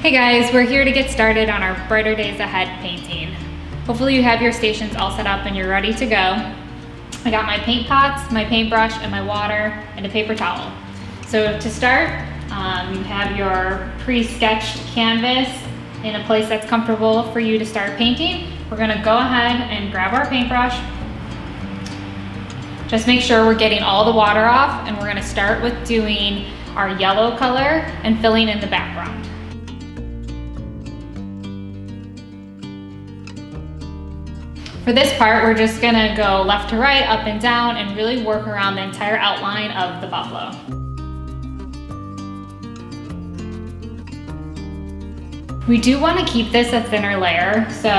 Hey guys, we're here to get started on our Brighter Days Ahead painting. Hopefully you have your stations all set up and you're ready to go. I got my paint pots, my paintbrush, and my water, and a paper towel. So to start, you have your pre-sketched canvas in a place that's comfortable for you to start painting. We're gonna go ahead and grab our paintbrush. Just make sure we're getting all the water off, and we're gonna start with doing our yellow color and filling in the background. For this part, we're just gonna go left to right, up and down, and really work around the entire outline of the buffalo. We do wanna keep this a thinner layer, so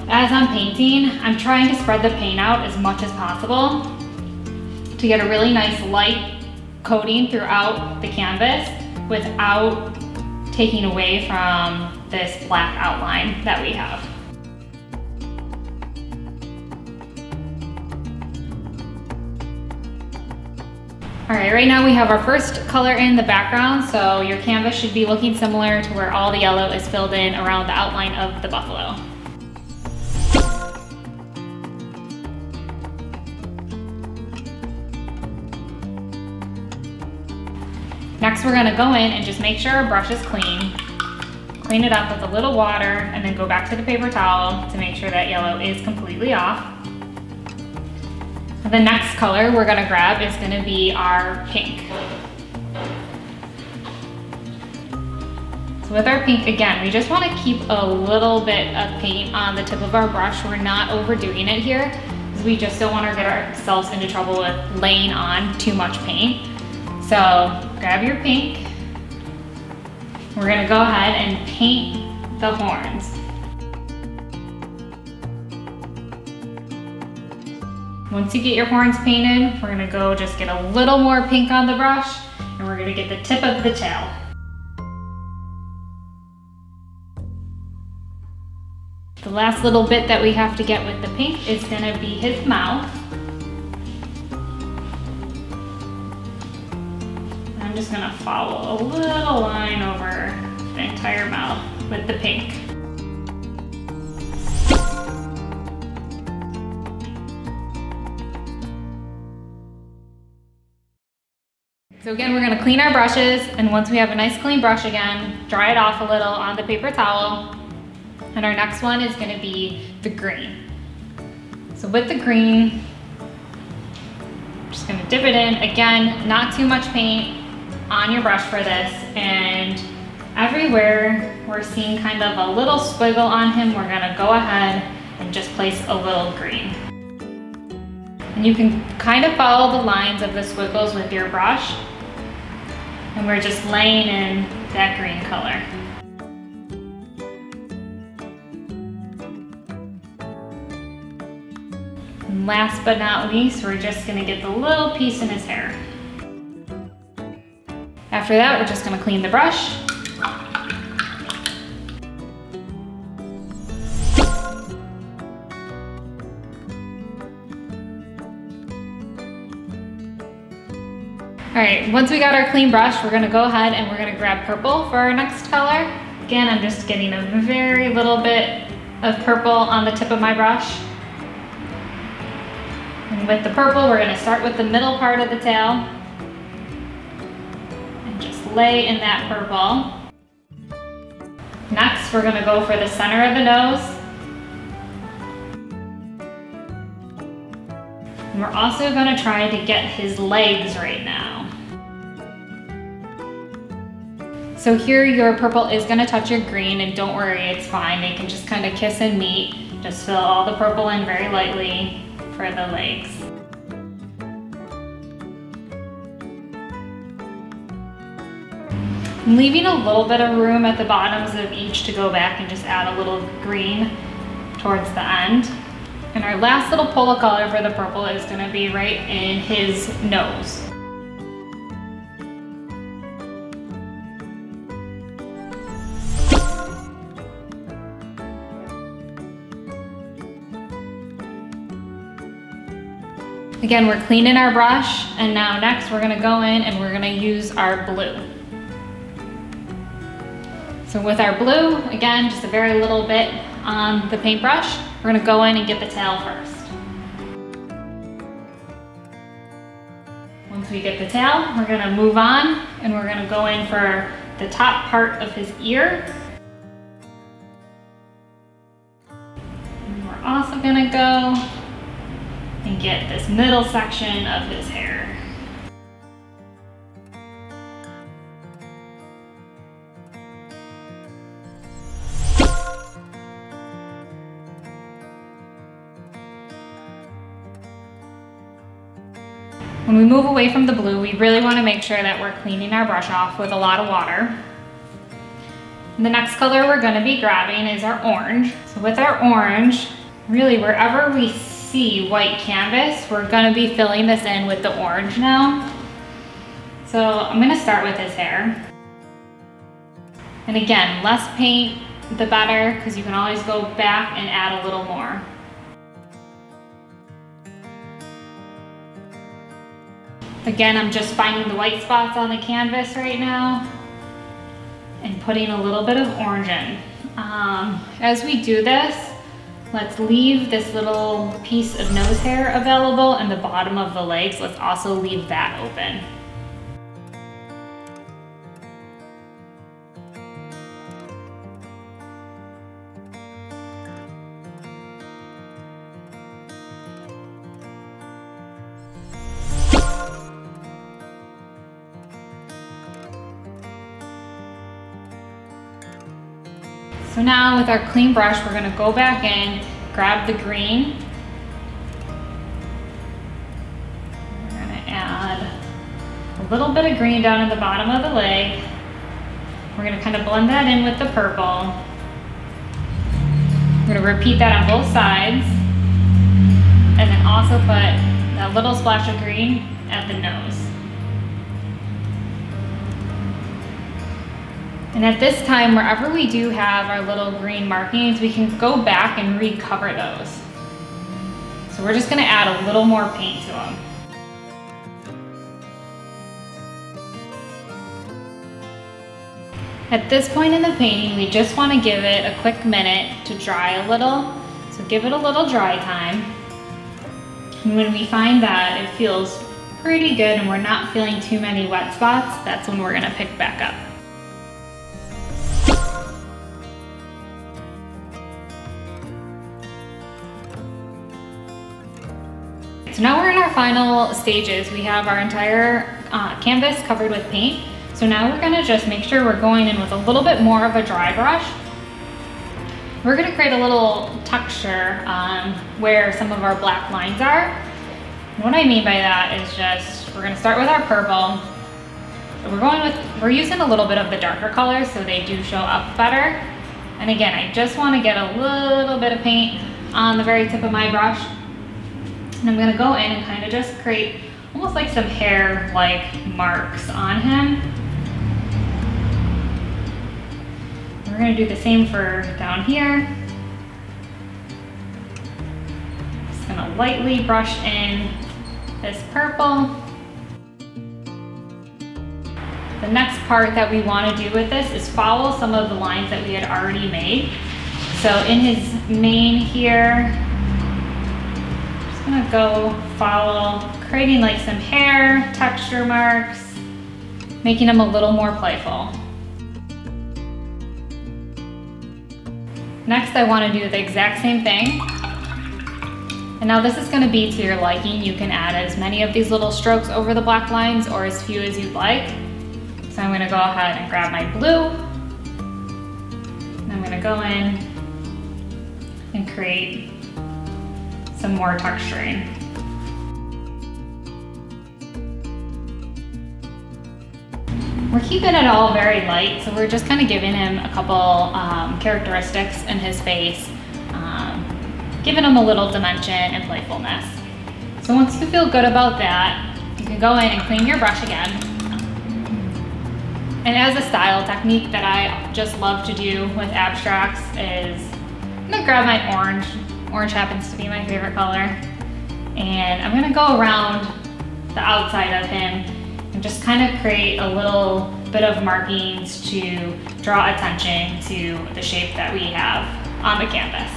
as I'm painting, I'm trying to spread the paint out as much as possible to get a really nice light coating throughout the canvas without taking away from this black outline that we have. All right, right now we have our first color in the background, so your canvas should be looking similar to where all the yellow is filled in around the outline of the buffalo. Next, we're gonna go in and just make sure our brush is clean. Clean it up with a little water and then go back to the paper towel to make sure that yellow is completely off. The next color we're gonna grab is gonna be our pink. So with our pink, again, we just wanna keep a little bit of paint on the tip of our brush. We're not overdoing it here, because we just don't wanna get ourselves into trouble with laying on too much paint. So grab your pink. We're gonna go ahead and paint the horns. Once you get your horns painted, we're gonna go just get a little more pink on the brush, and we're gonna get the tip of the tail. The last little bit that we have to get with the pink is gonna be his mouth. I'm just gonna follow a little line over the entire mouth with the pink. So again, we're gonna clean our brushes, and once we have a nice clean brush again, dry it off a little on the paper towel. And our next one is gonna be the green. So with the green, I'm just gonna dip it in. Again, not too much paint on your brush for this, and everywhere we're seeing kind of a little squiggle on him, we're gonna go ahead and just place a little green. And you can kind of follow the lines of the squiggles with your brush, and we're just laying in that green color. And last but not least, we're just gonna get the little piece in his hair. After that, we're just gonna clean the brush. All right, once we got our clean brush, we're gonna go ahead and we're gonna grab purple for our next color. Again, I'm just getting a very little bit of purple on the tip of my brush. And with the purple, we're gonna start with the middle part of the tail and just lay in that purple. Next, we're gonna go for the center of the nose. And we're also gonna try to get his legs right now. So here your purple is gonna touch your green, and don't worry, it's fine. They can just kind of kiss and meet. Just fill all the purple in very lightly for the legs. I'm leaving a little bit of room at the bottoms of each to go back and just add a little green towards the end. And our last little pull of color for the purple is gonna be right in his nose. Again, we're cleaning our brush, and now next we're gonna go in and we're gonna use our blue. So with our blue, again, just a very little bit on the paintbrush, we're gonna go in and get the tail first. Once we get the tail, we're gonna move on and we're gonna go in for the top part of his ear. And we're also gonna go and get this middle section of his hair. When we move away from the blue, we really want to make sure that we're cleaning our brush off with a lot of water. And the next color we're going to be grabbing is our orange. So with our orange, really wherever we see white canvas, we're going to be filling this in with the orange now. So I'm going to start with his hair. And again, less paint, the better, because you can always go back and add a little more. Again, I'm just finding the white spots on the canvas right now and putting a little bit of orange in. As we do this, let's leave this little piece of nose hair available and the bottom of the legs. Let's also leave that open. So now with our clean brush, we're gonna go back in, grab the green. We're gonna add a little bit of green down at the bottom of the leg. We're gonna kind of blend that in with the purple. We're gonna repeat that on both sides. And then also put that little splash of green at the nose. And at this time, wherever we do have our little green markings, we can go back and recover those. So we're just gonna add a little more paint to them. At this point in the painting, we just wanna give it a quick minute to dry a little. So give it a little dry time. And when we find that it feels pretty good and we're not feeling too many wet spots, that's when we're gonna pick back up. So now we're in our final stages. We have our entire canvas covered with paint. So now we're gonna just make sure we're going in with a little bit more of a dry brush. We're gonna create a little texture where some of our black lines are. And what I mean by that is just, we're gonna start with our purple. So we're using a little bit of the darker colors so they do show up better. And again, I just wanna get a little bit of paint on the very tip of my brush. And I'm gonna go in and kind of just create almost like some hair-like marks on him. We're gonna do the same for down here. Just gonna lightly brush in this purple. The next part that we wanna do with this is follow some of the lines that we had already made. So in his mane here, I'm gonna go follow, creating like some hair texture marks, making them a little more playful. Next, I wanna do the exact same thing. And now this is gonna be to your liking. You can add as many of these little strokes over the black lines or as few as you'd like. So I'm gonna go ahead and grab my blue. And I'm gonna go in and create some more texturing. We're keeping it all very light, so we're just kind of giving him a couple characteristics in his face, giving him a little dimension and playfulness. So once you feel good about that, you can go in and clean your brush again. And as a style technique that I just love to do with abstracts is, I'm gonna grab my orange. Orange happens to be my favorite color. And I'm gonna go around the outside of him and just kind of create a little bit of markings to draw attention to the shape that we have on the canvas.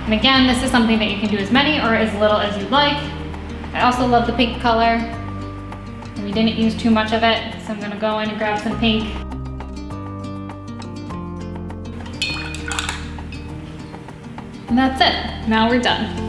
And again, this is something that you can do as many or as little as you'd like. I also love the pink color. We didn't use too much of it, so I'm gonna go in and grab some pink. And that's it. Now we're done.